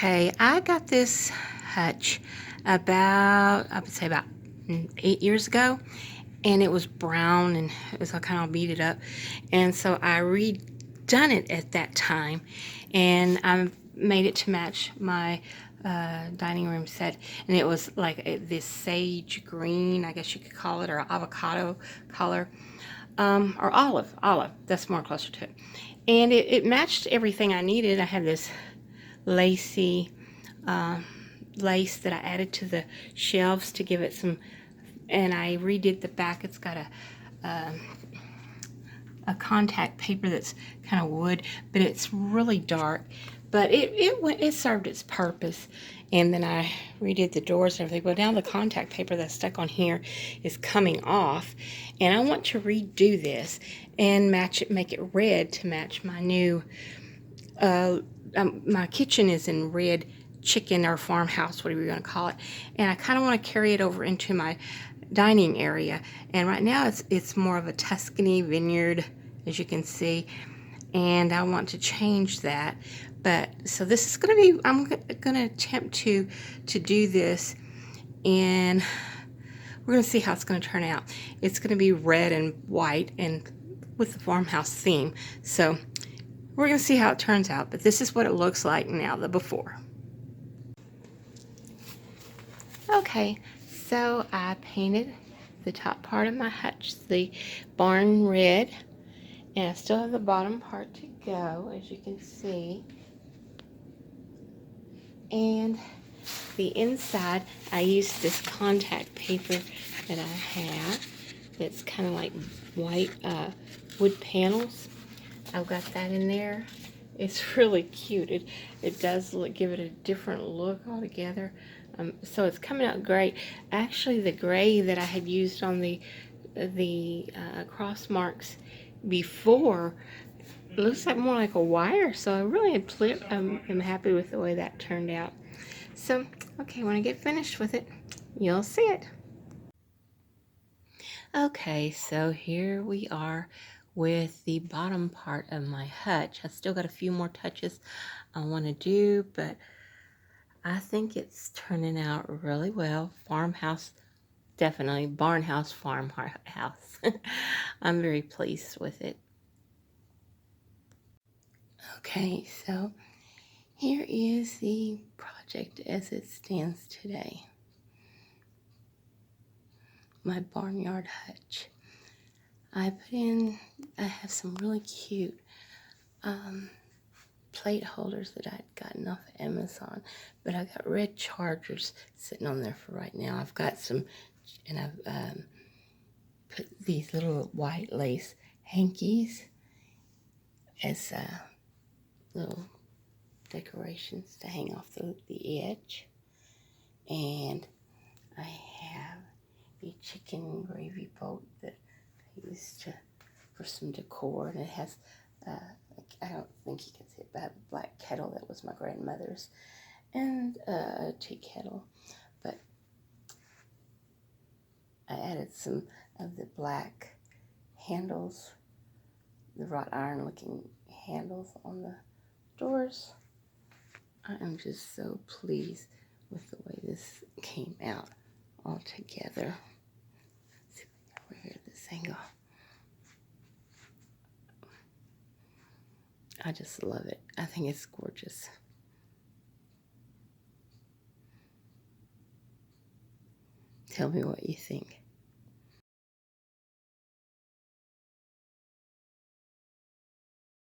Okay, I got this hutch about, I would say about 8 years ago, and it was brown and it was all kind of beat it up. And so I redone it at that time, and I made it to match my dining room set. And it was like this sage green, I guess you could call it, or avocado color, or olive, that's more closer to it. And it matched everything I needed. I had this lacy lace that I added to the shelves to give it some, and I redid the back. It's got a contact paper that's kind of wood, but it's really dark, but it served its purpose. And then I redid the doors and everything. But now the contact paper that's stuck on here is coming off, and I want to redo this and match it, make it red to match my new my kitchen is in red chicken or farmhouse, whatever you want to call it, and I kind of want to carry it over into my dining area. And right now it's more of a Tuscany vineyard, as you can see, and I want to change that. But so this is going to be, I'm going to attempt to do this, and we're going to see how it's going to turn out. It's going to be red and white and with the farmhouse theme, so we're going to see how it turns out. But this is what it looks like now, the before. Okay, so I painted the top part of my hutch the barn red, and I still have the bottom part to go, as you can see. And the inside, I used this contact paper that I have that's kind of like white wood panels. I've got that in there. It's really cute. It does give it a different look altogether. So it's coming out great. Actually, the gray that I had used on the cross marks before looks like more like a wire. So I really am happy with the way that turned out. So, okay, when I get finished with it, you'll see it. Okay, so here we are with the bottom part of my hutch. I still got a few more touches I want to do, but I think it's turning out really well. Farmhouse, definitely. Barnhouse, farmhouse. I'm very pleased with it. Okay, so here is the project as it stands today. My barnyard hutch. I have some really cute plate holders that I'd gotten off of Amazon, but I got red chargers sitting on there for right now. I've got some, and I've put these little white lace hankies as little decorations to hang off the edge. And I have a chicken gravy boat that I used for some decor, and it has I don't think you can see it, but I have a black kettle that was my grandmother's, and a tea kettle. But I added some of the black handles, the wrought iron looking handles on the doors. I am just so pleased with the way this came out all together. Let's see if I can over here at this angle. I just love it. I think it's gorgeous. Tell me what you think.